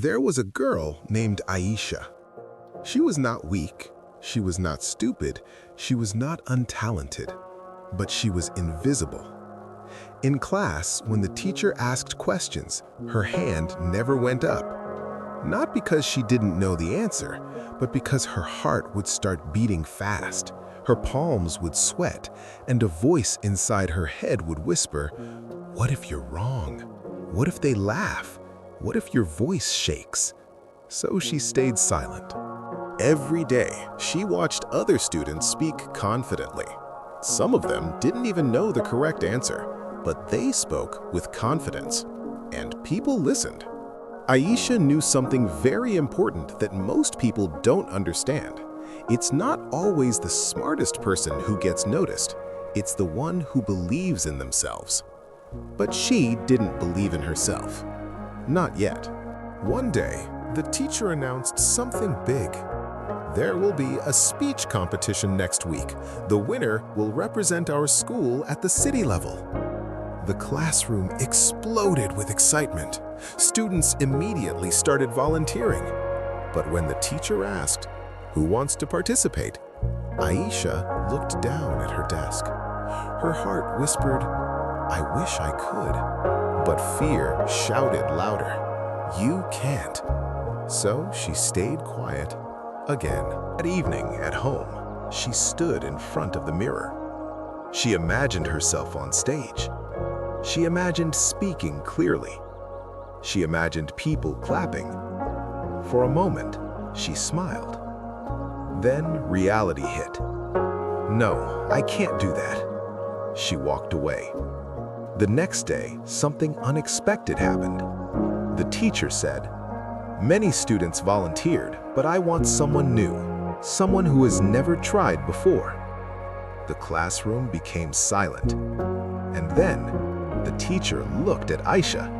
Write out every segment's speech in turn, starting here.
There was a girl named Ayesha. She was not weak, she was not stupid, she was not untalented, but she was invisible. In class, when the teacher asked questions, her hand never went up. Not because she didn't know the answer, but because her heart would start beating fast. Her palms would sweat, and a voice inside her head would whisper, "What if you're wrong? What if they laugh? What if your voice shakes?" So she stayed silent. Every day, she watched other students speak confidently. Some of them didn't even know the correct answer, but they spoke with confidence, and people listened. Ayesha knew something very important that most people don't understand. It's not always the smartest person who gets noticed. It's the one who believes in themselves. But she didn't believe in herself. Not yet. One day, the teacher announced something big. There will be a speech competition next week. The winner will represent our school at the city level. The classroom exploded with excitement. Students immediately started volunteering. But when the teacher asked, "Who wants to participate?" Ayesha looked down at her desk. Her heart whispered, "I wish I could." But fear shouted louder, "You can't." So she stayed quiet again. That evening at home, she stood in front of the mirror. She imagined herself on stage. She imagined speaking clearly. She imagined people clapping. For a moment, she smiled. Then reality hit. "No, I can't do that." She walked away. The next day, something unexpected happened. The teacher said, "Many students volunteered, but I want someone new, someone who has never tried before." The classroom became silent. And then, the teacher looked at Ayesha.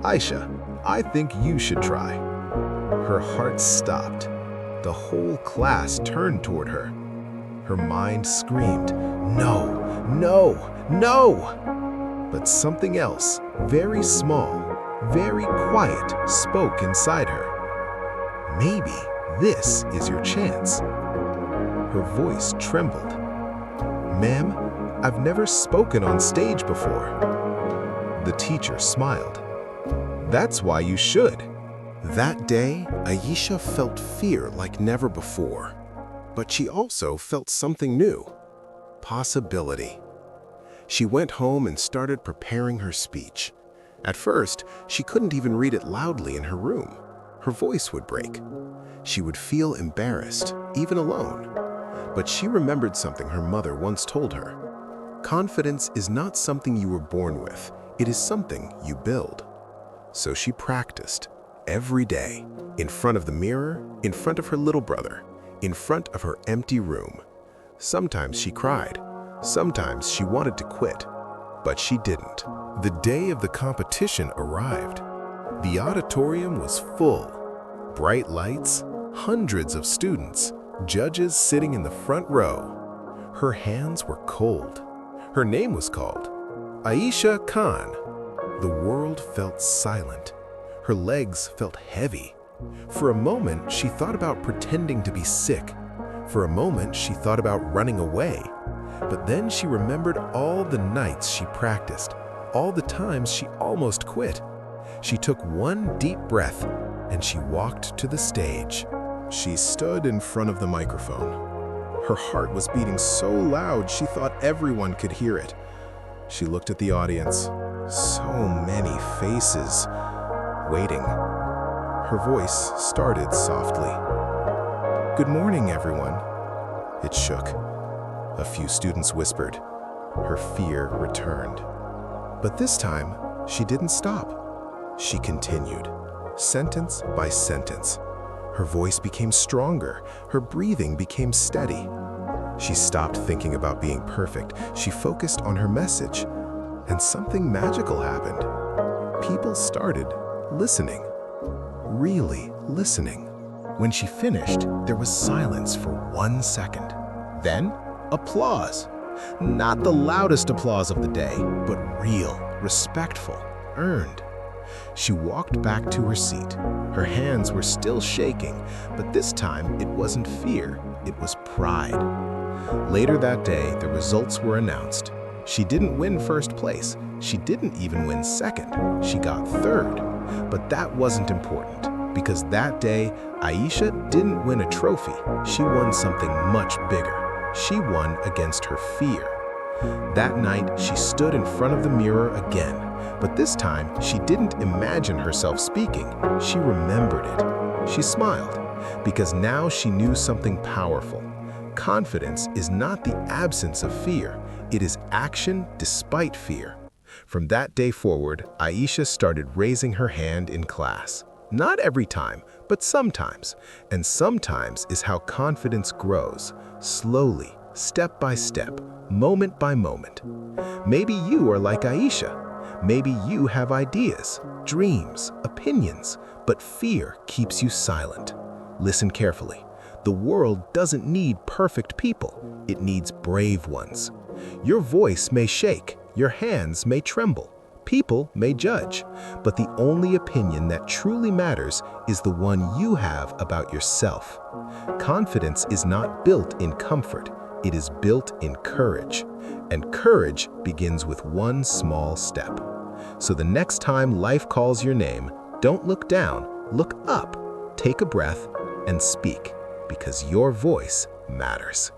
"Ayesha, I think you should try." Her heart stopped. The whole class turned toward her. Her mind screamed, "No, no, no!" But something else, very small, very quiet, spoke inside her. "Maybe this is your chance." Her voice trembled. "Ma'am, I've never spoken on stage before." The teacher smiled. "That's why you should." That day, Ayesha felt fear like never before. But she also felt something new. Possibility. She went home and started preparing her speech. At first, she couldn't even read it loudly in her room. Her voice would break. She would feel embarrassed, even alone. But she remembered something her mother once told her. Confidence is not something you were born with. It is something you build. So she practiced every day, in front of the mirror, in front of her little brother, in front of her empty room. Sometimes she cried. Sometimes she wanted to quit. But she didn't. The day of the competition arrived. The auditorium was full. Bright lights, hundreds of students, judges sitting in the front row. Her hands were cold. Her name was called Ayesha Khan. The world felt silent. Her legs felt heavy. For a moment, she thought about pretending to be sick. For a moment, she thought about running away. But then she remembered all the nights she practiced, all the times she almost quit. She took one deep breath and she walked to the stage. She stood in front of the microphone. Her heart was beating so loud she thought everyone could hear it. She looked at the audience. So many faces, waiting. Her voice started softly. "Good morning, everyone." It shook. A few students whispered. Her fear returned. But this time, she didn't stop. She continued, sentence by sentence. Her voice became stronger. Her breathing became steady. She stopped thinking about being perfect. She focused on her message. And something magical happened. People started listening. Really listening. When she finished, there was silence for 1 second. Then, applause. Not the loudest applause of the day, but real, respectful, earned. She walked back to her seat. Her hands were still shaking, but this time it wasn't fear, it was pride. Later that day, the results were announced. She didn't win first place. She didn't even win second. She got third. But that wasn't important, because that day, Ayesha didn't win a trophy. She won something much bigger. She won against her fear. That night, she stood in front of the mirror again, but this time, she didn't imagine herself speaking. She remembered it. She smiled, because now she knew something powerful. Confidence is not the absence of fear. It is action despite fear. From that day forward, Ayesha started raising her hand in class. Not every time, but sometimes. And sometimes is how confidence grows, slowly, step by step, moment by moment. Maybe you are like Ayesha. Maybe you have ideas, dreams, opinions, but fear keeps you silent. Listen carefully. The world doesn't need perfect people. It needs brave ones. Your voice may shake, your hands may tremble, people may judge, but the only opinion that truly matters is the one you have about yourself. Confidence is not built in comfort, it is built in courage. And courage begins with one small step. So the next time life calls your name, don't look down, look up, take a breath, and speak, because your voice matters.